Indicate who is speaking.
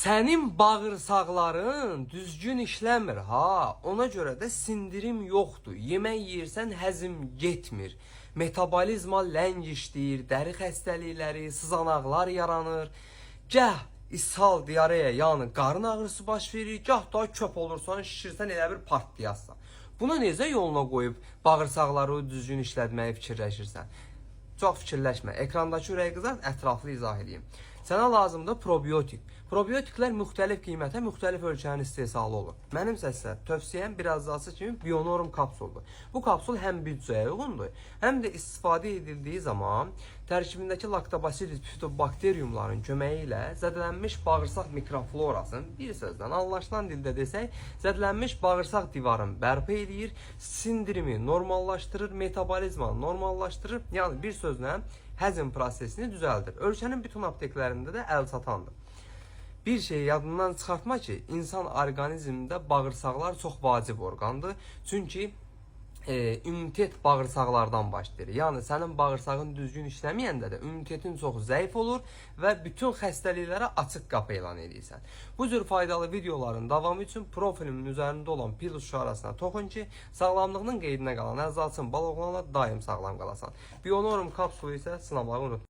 Speaker 1: Sənin bağırsaqların düzgün işləmir ha. Ona görə də sindirim yoxdur. Yemək yeyirsən həzm getmir. Metabolizma ləng işləyir, dəri xəstəlikləri, sızanaqlar yaranır. Gəh ishal, diareya, yəni qarın ağrısı baş verir, gah da köp olursan, şişirsən elə bir partlayarsan. Buna necə yoluna qoyub bağırsaqları düzgün işlətməyi fikirləşirsən? Çox fikirləşmə. Ekrandakı ürək qızart, ətraflı izah edeyim. Sənə lazımdır probiotik. Probiotiklər müxtəlif qiymətə, müxtəlif ölçənin istehsalı olur. Mənim isə tövsiyəm biraz azı kimi Bionorm kapsuldur. Bu kapsul həm büdcəyə uyğundur, həm də istifadə edildiyi zaman tərkibindəki Lactobacillus phytobakteriumların köməyi ilə zədələnmiş bağırsaq mikroflorasının, bir sözlə anlaşılan dildə desək, zədələnmiş bağırsaq divarını bərpa edir, sindirimi normallaşdırır, metabolizmanı normallaşdırır, yəni bir sözlə həzm prosesini düzəldir. Ölkənin bütün apteklərində də əlçatandır. Bir şeyi yadından çıxartma ki, insan orqanizmində bağırsaqlar çox vacib orqandır. Çünki immunitet bağırsaqlardan başlayır. Yəni sənin bağırsağın düzgün işləməyəndə də immunitetin çox zəif olur və bütün xəstəliklərə açıq qapı elan edirsən. Bu cür faydalı videoların davamı üçün profilimin üzərində olan pil uşağı arasına toxun ki, sağlamlığının qeydinə qalan əzalsın, bal oğlanla daim sağlam qalasan. Bionorm kapsulu isə sınamağı unutma.